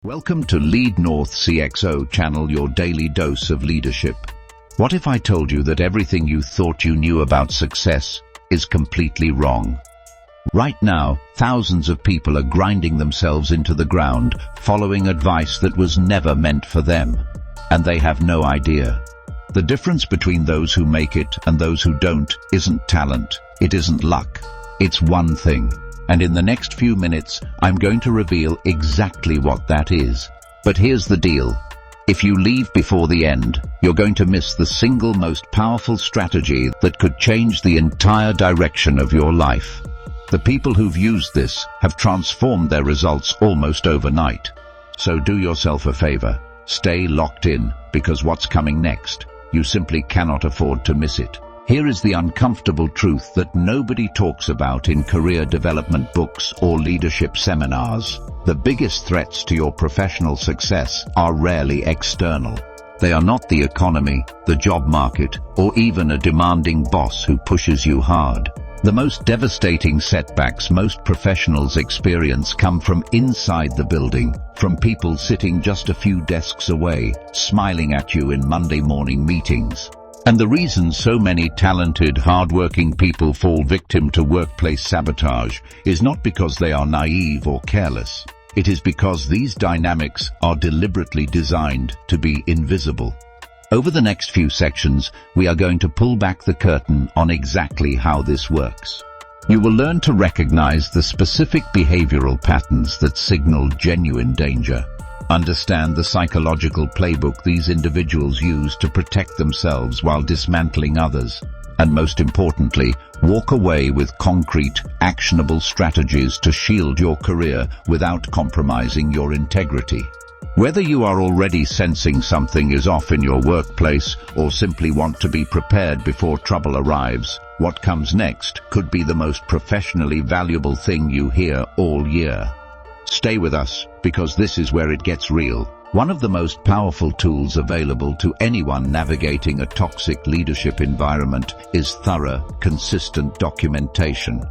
Welcome to LeadNorthCXO channel, your daily dose of leadership. What if I told you that everything you thought you knew about success is completely wrong? Right now, thousands of people are grinding themselves into the ground, following advice that was never meant for them. And they have no idea. The difference between those who make it and those who don't isn't talent, it isn't luck. It's one thing. And in the next few minutes, I'm going to reveal exactly what that is. But here's the deal. If you leave before the end, you're going to miss the single most powerful strategy that could change the entire direction of your life. The people who've used this have transformed their results almost overnight. So do yourself a favor. Stay locked in, because what's coming next, you simply cannot afford to miss it. Here is the uncomfortable truth that nobody talks about in career development books or leadership seminars. The biggest threats to your professional success are rarely external. They are not the economy, the job market, or even a demanding boss who pushes you hard. The most devastating setbacks most professionals experience come from inside the building, from people sitting just a few desks away, smiling at you in Monday morning meetings. And the reason so many talented, hard-working people fall victim to workplace sabotage is not because they are naive or careless. It is because these dynamics are deliberately designed to be invisible. Over the next few sections, we are going to pull back the curtain on exactly how this works. You will learn to recognize the specific behavioral patterns that signal genuine danger. Understand the psychological playbook these individuals use to protect themselves while dismantling others. And most importantly, walk away with concrete, actionable strategies to shield your career without compromising your integrity. Whether you are already sensing something is off in your workplace or simply want to be prepared before trouble arrives, what comes next could be the most professionally valuable thing you hear all year. Stay with us, because this is where it gets real. One of the most powerful tools available to anyone navigating a toxic leadership environment is thorough, consistent documentation.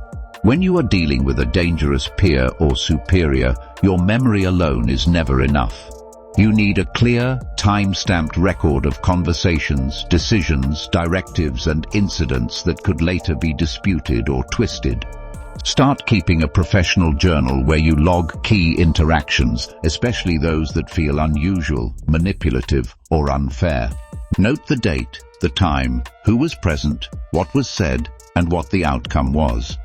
When you are dealing with a dangerous peer or superior, your memory alone is never enough. You need a clear, time-stamped record of conversations, decisions, directives, and incidents that could later be disputed or twisted. Start keeping a professional journal where you log key interactions, especially those that feel unusual, manipulative, or unfair. Note the date, the time, who was present, what was said, and what the outcome was.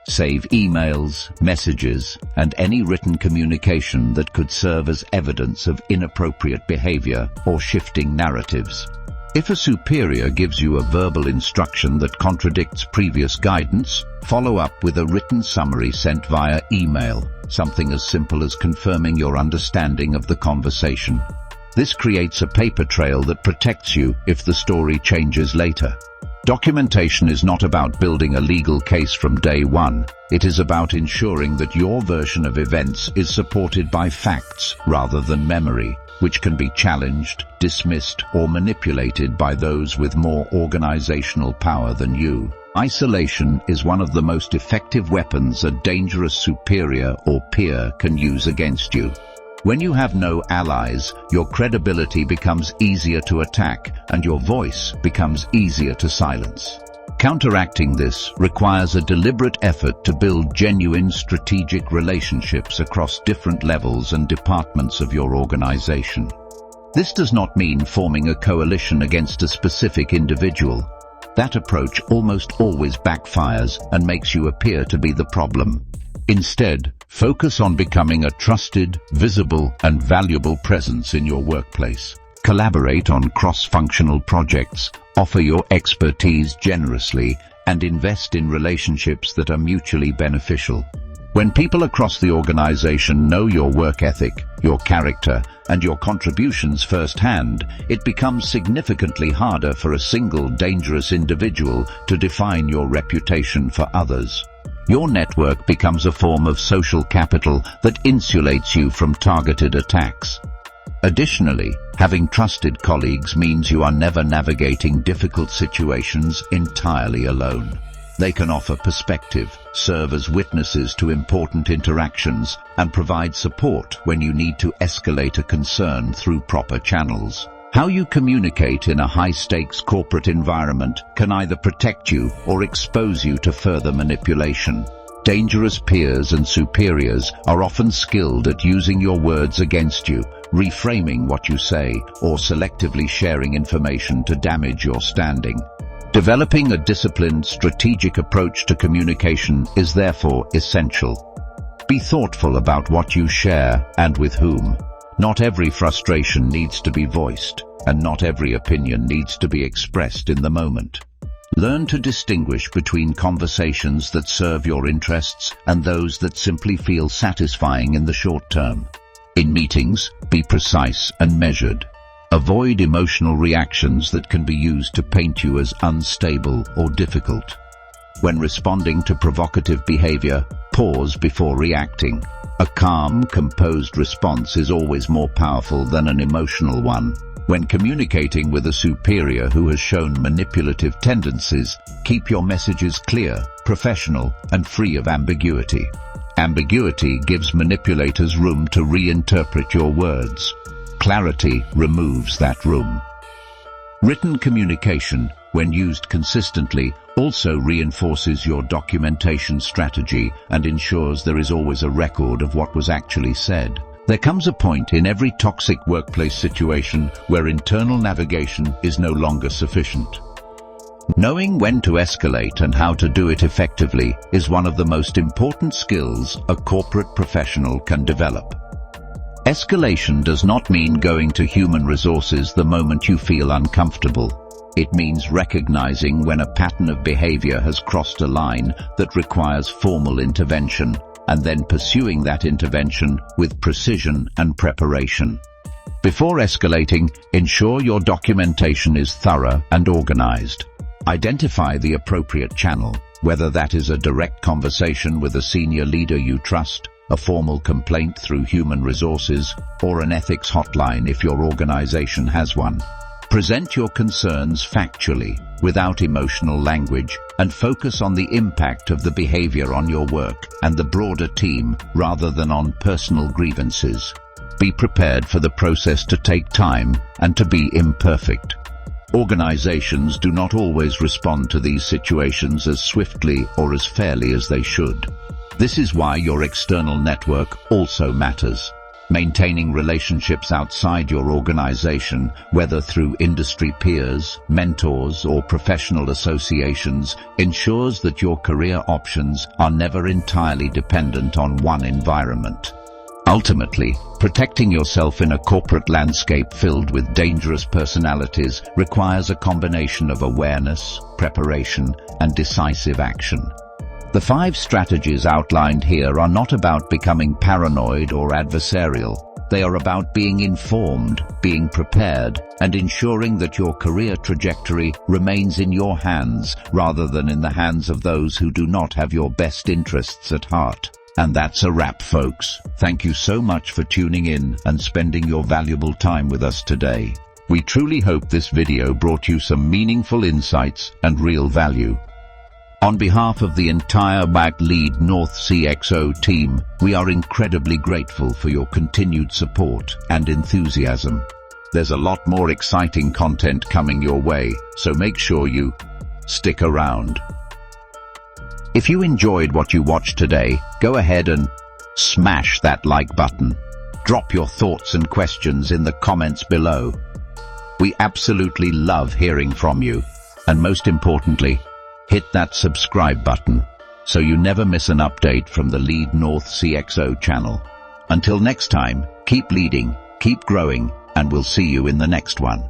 Save emails, messages, and any written communication that could serve as evidence of inappropriate behavior or shifting narratives. If a superior gives you a verbal instruction that contradicts previous guidance, follow up with a written summary sent via email, something as simple as confirming your understanding of the conversation. This creates a paper trail that protects you if the story changes later. Documentation is not about building a legal case from day one. It is about ensuring that your version of events is supported by facts rather than memory, which can be challenged, dismissed, or manipulated by those with more organizational power than you. Isolation is one of the most effective weapons a dangerous superior or peer can use against you. When you have no allies, your credibility becomes easier to attack, and your voice becomes easier to silence. Counteracting this requires a deliberate effort to build genuine strategic relationships across different levels and departments of your organization. This does not mean forming a coalition against a specific individual. That approach almost always backfires and makes you appear to be the problem. Instead, focus on becoming a trusted, visible, and valuable presence in your workplace. Collaborate on cross-functional projects, offer your expertise generously, and invest in relationships that are mutually beneficial. When people across the organization know your work ethic, your character, and your contributions firsthand, it becomes significantly harder for a single dangerous individual to define your reputation for others. Your network becomes a form of social capital that insulates you from targeted attacks. Additionally, having trusted colleagues means you are never navigating difficult situations entirely alone. They can offer perspective, serve as witnesses to important interactions, and provide support when you need to escalate a concern through proper channels. How you communicate in a high-stakes corporate environment can either protect you or expose you to further manipulation. Dangerous peers and superiors are often skilled at using your words against you, reframing what you say, or selectively sharing information to damage your standing. Developing a disciplined, strategic approach to communication is therefore essential. Be thoughtful about what you share and with whom. Not every frustration needs to be voiced, and not every opinion needs to be expressed in the moment. Learn to distinguish between conversations that serve your interests and those that simply feel satisfying in the short term. In meetings, be precise and measured. Avoid emotional reactions that can be used to paint you as unstable or difficult. When responding to provocative behavior, pause before reacting. A calm, composed response is always more powerful than an emotional one. When communicating with a superior who has shown manipulative tendencies, keep your messages clear, professional, and free of ambiguity. Ambiguity gives manipulators room to reinterpret your words. Clarity removes that room. Written communication, when used consistently, also reinforces your documentation strategy and ensures there is always a record of what was actually said. There comes a point in every toxic workplace situation where internal navigation is no longer sufficient. Knowing when to escalate and how to do it effectively is one of the most important skills a corporate professional can develop. Escalation does not mean going to human resources the moment you feel uncomfortable. It means recognizing when a pattern of behavior has crossed a line that requires formal intervention, and then pursuing that intervention with precision and preparation. Before escalating, ensure your documentation is thorough and organized. Identify the appropriate channel, whether that is a direct conversation with a senior leader you trust, a formal complaint through human resources, or an ethics hotline if your organization has one. Present your concerns factually, without emotional language, and focus on the impact of the behavior on your work and the broader team rather than on personal grievances. Be prepared for the process to take time and to be imperfect. Organizations do not always respond to these situations as swiftly or as fairly as they should. This is why your external network also matters. Maintaining relationships outside your organization, whether through industry peers, mentors, or professional associations, ensures that your career options are never entirely dependent on one environment. Ultimately, protecting yourself in a corporate landscape filled with dangerous personalities requires a combination of awareness, preparation, and decisive action. The 5 strategies outlined here are not about becoming paranoid or adversarial. They are about being informed, being prepared, and ensuring that your career trajectory remains in your hands rather than in the hands of those who do not have your best interests at heart. And that's a wrap, folks. Thank you so much for tuning in and spending your valuable time with us today. We truly hope this video brought you some meaningful insights and real value. On behalf of the entire LeadNorthCXO team, we are incredibly grateful for your continued support and enthusiasm. There's a lot more exciting content coming your way, so make sure you stick around. If you enjoyed what you watched today, go ahead and smash that like button. Drop your thoughts and questions in the comments below. We absolutely love hearing from you, and most importantly, hit that subscribe button so you never miss an update from the LeadNorthCXO channel. Until next time, keep leading, keep growing, and we'll see you in the next one.